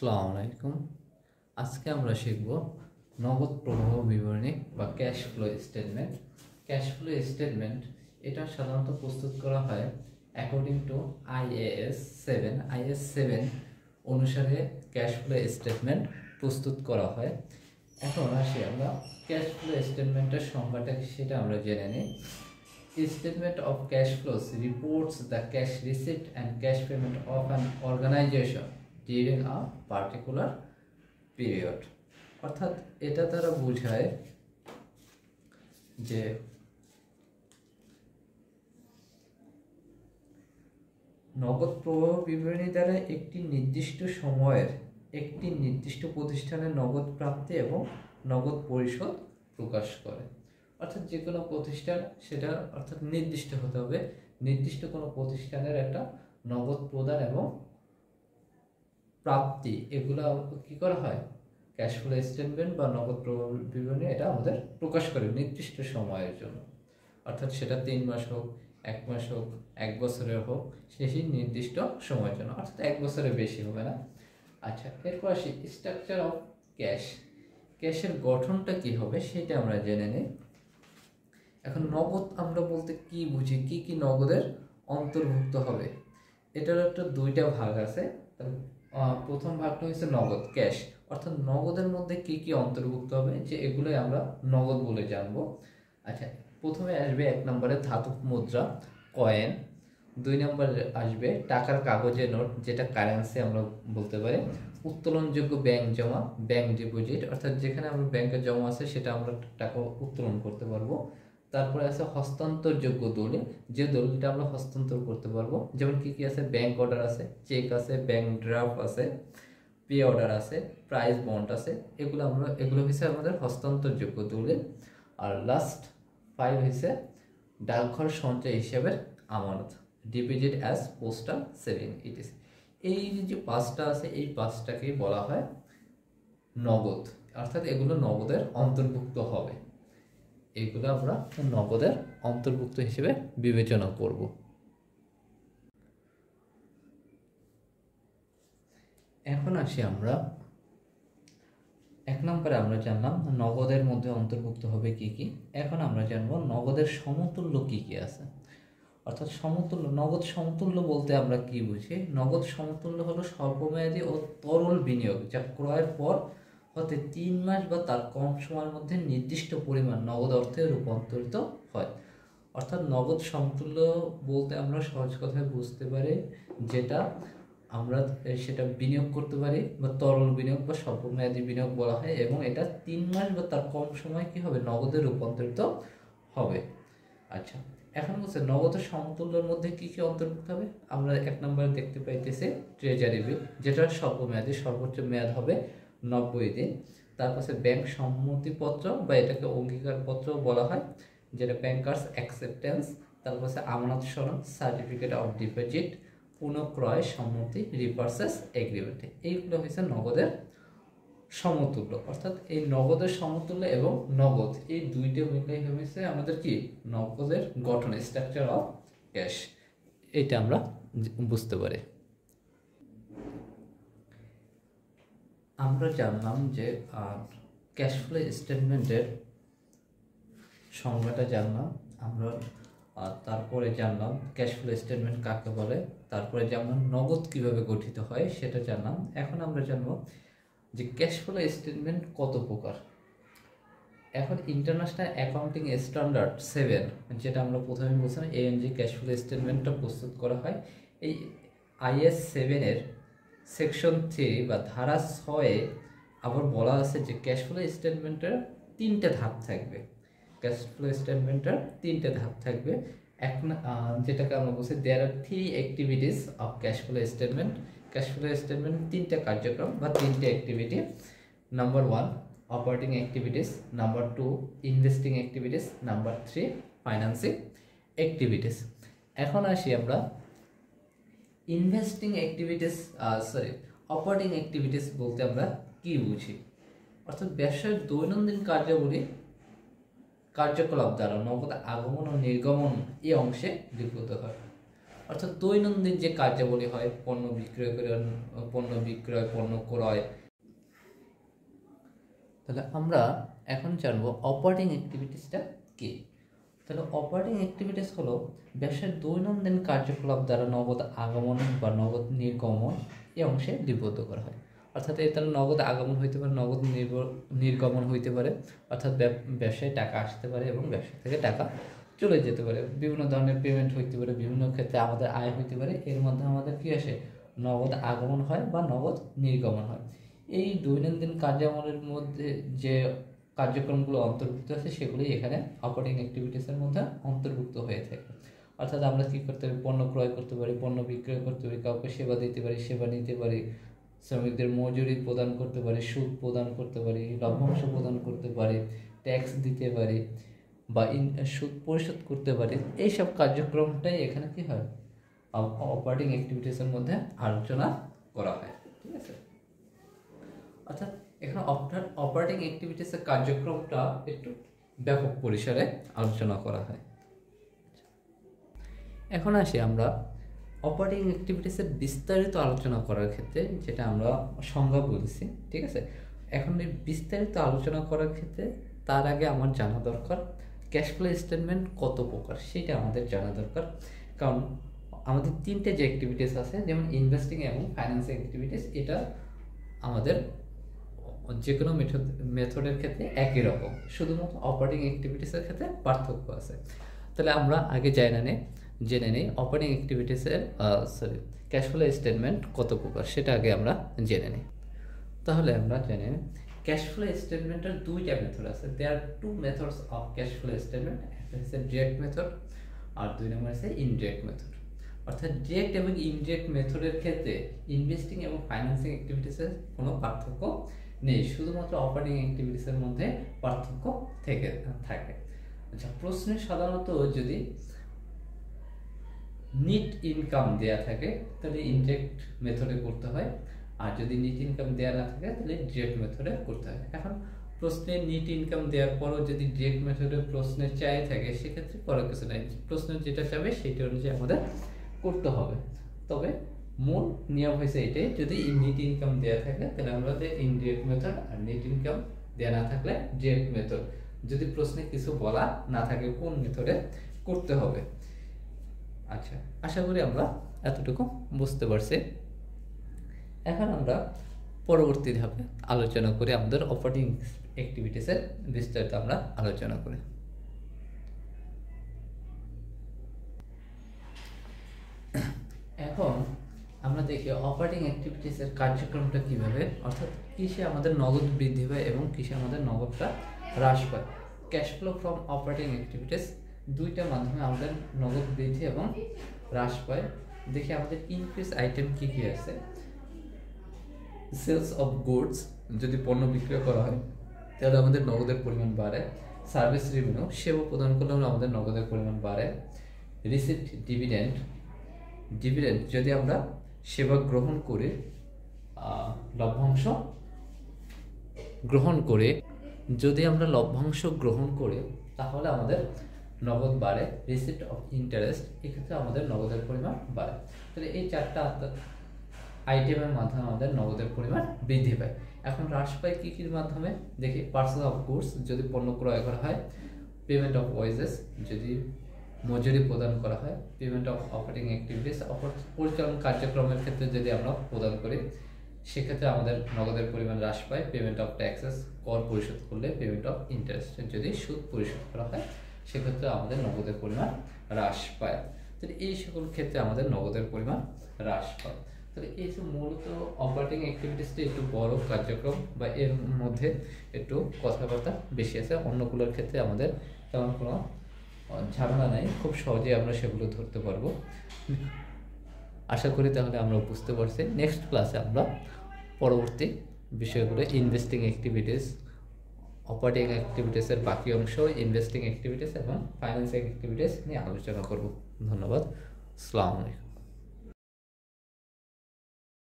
আসসালামু আলাইকুম। আজকে আমরা শিখব নগদ প্রবাহ বিবরণী বা cash flow statement. Cash flow statement এটা সাধারণত প্রস্তুত করা হয় অ্যাকর্ডিং টু IAS 7 অনুসারে ক্যাশ ফ্লো স্টেটমেন্ট প্রস্তুত করা হয়। এখন আসি আমরা ক্যাশ ফ্লো স্টেটমেন্টের সংজ্ঞাটা কি সেটা আমরা জেনে নিই। Statement of cash flows reports the cash receipt and cash payment of an organization during a particular period. অর্থাৎ এটা তারা বোঝায় যে নগদ প্রবাহ বিবরণী দ্বারা একটি নির্দিষ্ট সময়ের একটি নির্দিষ্ট প্রতিষ্ঠানের নগদ প্রাপ্তি এবং নগদ পরিশোধ প্রকাশ করে। অর্থাৎ যে কোনো প্রতিষ্ঠান সেটা অর্থাৎ নির্দিষ্ট হতে হবে, নির্দিষ্ট কোনো প্রতিষ্ঠানের একটা নগদ প্রদান এবং প্রাপ্তি এগুলো কি করা হয় ক্যাশ ফ্লো স্টেটমেন্ট বা নগদ প্রবাহ বিবরণী এটা আমাদের প্রকাশ করে নির্দিষ্ট সময়ের জন্য। অর্থাৎ সেটা 3 মাস হোক, 1 মাস হোক, 1 বছরের হোক, সেই নির্দিষ্ট সময়ের জন্য, অর্থাৎ 1 বছরের বেশি হবে না। আচ্ছা, এরপর আসি স্ট্রাকচার অফ ক্যাশ। ক্যাশের গঠনটা কি হবে সেটা আমরা জেনে নিই। এখন নগদ আমরা বলতে কি বুঝি, কি কি নগদের অন্তর্ভুক্ত হবে, এটার একটা দুইটা ভাগ আছে। প্রথম ভাগটা হচ্ছে নগদ ক্যাশ, অর্থাৎ নগদের মধ্যে কি কি অন্তর্ভুক্ত হবে যে এগুলোই আমরা নগদ বলে জানবো। আচ্ছা, প্রথমে আসবে 1 নম্বরে ধাতব মুদ্রা কয়েন, 2 নম্বরে আসবে টাকার কাগজের নোট যেটা কারেন্সি আমরা বলতে পারি, উত্তোলনযোগ্য ব্যাংক জমা ব্যাংক ডিপোজিট, অর্থাৎ যেখানে আমরা ব্যাংকে জমা আছে সেটা আমরা টাকা উত্তোলন করতে পারবো। তারপরে আছে হস্তান্তরযোগ্য দলিল, যে দলিলটা আমরা হস্তান্তর করতে পারবো, যেমন কি কি আছে, ব্যাংক অর্ডার আছে, চেক আছে, ব্যাংক ড্রাফট আছে, পে অর্ডার আছে, প্রাইস বন্ড আছে, এগুলো হচ্ছে আমাদের হস্তান্তরযোগ্য দলিল। আর লাস্ট 5 হচ্ছে ডাকঘর সঞ্চয় হিসাবের আমানত, ডিপোজিট অ্যাজ পোস্টাল সেভিং ইটিস। এই যে 5টা আছে এই 5টাকেই বলা হয় নগদ, অর্থাৎ এগুলো নগদের অন্তর্ভুক্ত হবে, এগুলো আমরা নগদের অন্তর্ভুক্ত হিসেবে বিবেচনা করব। এখন আসি আমরা 1 নম্বরে আমরা জানলাম নগদের মধ্যে অন্তর্ভুক্ত হবে কি কি। এখন আমরা জানবো নগদের সমতুল্য কি কি আছে। অর্থাৎ সমতুল্য, নগদ সমতুল্য বলতে আমরা কি বুঝি, নগদ সমতুল্য হলো স্বল্পমেয়াদী ও তরল বিনিয়োগ যা ক্রয়ের পর হতে 3 মাস বা তার কম সময়ের মধ্যে নির্দিষ্ট পরিমাণ নগদ অর্থে রূপান্তরিত হয়। অর্থাৎ নগদ সমতুল্য বলতে আমরা সহজ কথায় বুঝতে পারি যেটা আমরা সেটা বিনিয়োগ করতে পারি বা তরল বিনিয়োগ বা স্বল্পমেয়াদী বিনিয়োগ বলা হয়, এবং এটা 3 মাস বা তার কম সময় কি হবে নগদে রূপান্তরিত হবে। আচ্ছা, এখন বলছে নগদের সমতুল্যের মধ্যে কি কি অন্তর্ভুক্ত হবে। আমরা 1 নম্বরে দেখতে পাইতেছি ট্রেজারি বিল, যেটা স্বল্পমেয়াদী, সর্বোচ্চ মেয়াদ হবে 90 দিন। তারপরে ব্যাংক সম্মতিপত্র বা এটাকে অঙ্গীকারপত্র বলা হয়, যেটা ব্যাংকার্স অ্যাকসেপ্টেন্স। তারপর আমানত সনদ, সার্টিফিকেট অফ ডিপোজিট, পুনঃক্রয় সম্মতি, রিপারচেস এগ্রিমেন্ট। এইগুলো হচ্ছে নগদের সমতুল্য। অর্থাৎ এই নগদের সমতুল্য এবং নগদ এই দুইটা মিলাই হয়েছে আমাদের কি নগদের গঠন, স্ট্রাকচার অফ ক্যাশ, এটা আমরা বুঝতে পারি। আমরা জানলাম যে ক্যাশ ফ্লো স্টেটমেন্টের সংজ্ঞাটা জানলাম আমরা, তারপরে জানলাম ক্যাশ ফ্লো স্টেটমেন্ট কাকে বলে, তারপরে জানলাম নগদ কিভাবে গঠিত হয় সেটা জানলাম। এখন আমরা জানবো যে ক্যাশ ফ্লো স্টেটমেন্ট কত প্রকার। এখন ইন্টারন্যাশনাল অ্যাকাউন্টিং স্ট্যান্ডার্ড 7 যেটা আমরা প্রথমে বলছিলাম ANG ক্যাশ ফ্লো স্টেটমেন্টটা প্রস্তুত করা হয়। এই IAS 7 সেকশন 3 বা ধারা 6 আবার বলা আছে যে ক্যাশ ফ্লো স্টেটমেন্টের 3টে ধাপ থাকবে। ক্যাশ ফ্লো স্টেটমেন্টের 3টে ধাপ থাকবে। যেটাকে আমরা বলছি দেয়ার আর 3 activities of cash flow statement. Cash flow statement 3টে কার্যক্রম বা 3টে activity. Number 1 operating activities, number 2 investing activities, number 3 financing activities. এখন আসি আমরা ইনভেস্টিং অ্যাক্টিভিটিস অপারেটিং অ্যাক্টিভিটিস বলতে আমরা কি বুঝি। অর্থাৎ ব্যবসায়ের দৈনন্দিন কার্যকলাপ দ্বারা নগদ আগমন ও নির্গমন এই অংশে লিপিবদ্ধ হয়। অর্থাৎ দৈনন্দিন যে কার্যাবলী হয়, পণ্য বিক্রয়, পণ্য ক্রয়। তাহলে আমরা এখন জানবো অপারেটিং অ্যাক্টিভিটিসটা কি। তাহলে অপারেটিং অ্যাক্টিভিটিস হলো ব্যবসার দৈনন্দিন কার্যকলাপ দ্বারা নগদ আগমন বা নগদ নির্গমন এই অংশে লিপিবদ্ধ করা হয়। অর্থাৎ এর দ্বারা নগদ আগমন হইতে পারে, নগদ নির্গমন হইতে পারে, অর্থাৎ ব্যবসায় টাকা আসতে পারে এবং ব্যবসা থেকে টাকা চলে যেতে পারে। বিভিন্ন ধরনের পেমেন্ট হইতে পারে, বিভিন্ন ক্ষেত্রে আমাদের আয় হইতে পারে, এর মধ্যে আমাদের কী আসে, নগদ আগমন হয় বা নগদ নির্গমন হয়। এই দৈনন্দিন কার্যাবলীর মধ্যে যে কার্যক্রমগুলো অন্তর্ভুক্ত আছে সেগুলি এখানে অপারেটিং অ্যাক্টিভিটিসের মধ্যে অন্তর্ভুক্ত হয়ে থাকে। অর্থাৎ আমরা কী করতে পারি, পণ্য ক্রয় করতে পারি, পণ্য বিক্রয় করতে পারি, কাউকে সেবা দিতে পারি, সেবা নিতে পারি, শ্রমিকদের মজুরি প্রদান করতে পারি, সুদ প্রদান করতে পারি, লভ্যাংশ প্রদান করতে পারি, ট্যাক্স দিতে পারি বা সুদ পরিশোধ করতে পারি। এইসব কার্যক্রমটাই এখানে কি হয়, অপারেটিং অ্যাক্টিভিটিসের মধ্যে আলোচনা করা হয়। ঠিক আছে, অর্থাৎ এখানে অপারেটিং অ্যাক্টিভিটিসের কার্যক্রমটা একটু ব্যাপক পরিসরে আলোচনা করা হয়। এখন আসি আমরা অপারেটিং অ্যাক্টিভিটিসের বিস্তারিত আলোচনা করার ক্ষেত্রে, যেটা আমরা সংজ্ঞা বলেছি। ঠিক আছে, এখন এই বিস্তারিত আলোচনা করার ক্ষেত্রে তার আগে আমার জানা দরকার ক্যাশ ফ্লো স্টেটমেন্ট কত প্রকার, সেটা আমাদের জানা দরকার। কারণ আমাদের তিনটে যে অ্যাক্টিভিটিস আছে, যেমন ইনভেস্টিং এবং ফাইন্যান্সিং অ্যাক্টিভিটিস, এটা আমাদের যে কোনো মেথডের ক্ষেত্রে একই রকম, শুধুমাত্র অপারেটিং অ্যাক্টিভিটিসের ক্ষেত্রে পার্থক্য আছে। তাহলে আমরা আগে জেনে নেই অপারেটিং অ্যাক্টিভিটিসের ক্যাশ ফ্লো স্টেটমেন্ট কত প্রকার, সেটা আগে আমরা জেনে নিই। তাহলে আমরা জেনে নিই ক্যাশ ফ্লো স্টেটমেন্টের দুইটা মেথড আছে। There are two methods of cash flow statement. একটা হচ্ছে ডিরেক্ট মেথড আর দুই নম্বর হচ্ছে ইনডিরেক্ট মেথড। অর্থাৎ ডিরেক্ট এবং ইনডিরেক্ট মেথডের ক্ষেত্রে ইনভেস্টিং এবং ফাইন্যান্সিং অ্যাক্টিভিটিসের কোনো পার্থক্য নেই, শুধুমাত্র অপারেটিং অ্যাক্টিভিটিসের মধ্যে পার্থক্য থাকে। আচ্ছা, প্রশ্নে সাধারণত যদি নিট ইনকাম দেয়া থাকে তাহলে ইনডিরেক্ট মেথডে করতে হয়, আর যদি নিট ইনকাম দেয়া না থাকে তাহলে ডিরেক্ট মেথডে করতে হয়। এখন প্রশ্নে নিট ইনকাম দেওয়ার পরও যদি ডিরেক্ট মেথডে প্রশ্নে চাই থাকে, সেক্ষেত্রে করার কিছু নাই, প্রশ্নের যেটা চাবে সেইটা অনুযায়ী আমাদের করতে হবে। তবে মূল নিয়ম হয়েছে এটাই, যদি নিট ইনকাম দেওয়া থাকে তাহলে আমরা ইনডিরেক্ট মেথড, আর নিট ইনকাম দেওয়া না থাকলে ডিরেক্ট মেথড, যদি প্রশ্নে কিছু বলা না থাকে কোন মেথডে করতে হবে। আচ্ছা, আশা করি আমরা এতটুকু বুঝতে পারছি। এখন আমরা পরবর্তী ধাপে আলোচনা করি আমাদের অপারেটিং অ্যাক্টিভিটিসের বিস্তারিত আমরা আলোচনা করি। এখন আমরা দেখি অপারেটিং অ্যাক্টিভিটিসের কার্যক্রমটা কিভাবে, অর্থাৎ কিসে আমাদের নগদ বৃদ্ধি পায় এবং কিসে আমাদের নগদটা হ্রাস পায়। Cash flow from operating activities দুইটা মাধ্যমে আমাদের নগদ বৃদ্ধি এবং হ্রাস পায়। দেখি আমাদের ইনক্রিজ আইটেম কি কি আছে। সেলস অফ গুডস, যদি পণ্য বিক্রয় করা হয় তাহলে আমাদের নগদের পরিমাণ বাড়ে। সার্ভিস রেভিনিউ, সেবা প্রদান করলে আমাদের নগদের পরিমাণ বাড়ে। রিসিপ্ট ডিভিডেন্ড, যদি আমরা সেবা গ্রহণ করে লভ্যাংশ গ্রহণ করে তাহলে আমাদের নগদ বাড়ে। রিসিপ্ট অফ ইন্টারেস্ট, এক্ষেত্রে আমাদের নগদের পরিমাণ বাড়ে। তাহলে এই চারটা আইটেমের মাধ্যমে আমাদের নগদের পরিমাণ বৃদ্ধি পায়। এখন হ্রাস পায় কী কীর মাধ্যমে দেখি। পার্সেল অফ গুডস, যদি পণ্য ক্রয় করা হয়। পেমেন্ট অফ ওয়েজেস, যদি মজুরি প্রদান করা হয়। পেমেন্ট অফ অপারেটিং অ্যাক্টিভিটিস, পরিচালন কার্যক্রমের ক্ষেত্রে যদি আমরা প্রদান করি সেক্ষেত্রে আমাদের নগদের পরিমাণ হ্রাস পায়। পেমেন্ট অফ ট্যাক্সেস, কর পরিশোধ করলে। পেমেন্ট অফ ইন্টারেস্ট, যদি সুদ পরিশোধ করা হয় সেক্ষেত্রে আমাদের নগদের পরিমাণ হ্রাস পায়। তাহলে এই সকল ক্ষেত্রে আমাদের নগদের পরিমাণ হ্রাস পায়। তাহলে এই যে মূলত অপারেটিং অ্যাক্টিভিটিসটা একটু বড় কার্যক্রম বা এর মধ্যে একটু কথাবার্তা বেশি আছে। অন্যগুলোর ক্ষেত্রে আমাদের তেমন কোনো ঝামেলা নাই, খুব সহজেই আমরা সেগুলো ধরতে পারবো। আশা করি তাহলে আমরা বুঝতে পারছি। নেক্সট ক্লাসে আমরা পরবর্তী বিষয়গুলো ইনভেস্টিং অ্যাক্টিভিটিস, অপারেটিং অ্যাক্টিভিটিসের বাকি অংশ, ইনভেস্টিং অ্যাক্টিভিটিস এবং ফাইন্যান্সিং অ্যাক্টিভিটিস নিয়ে আলোচনা করব। ধন্যবাদ। আসসালামু আলাইকুম।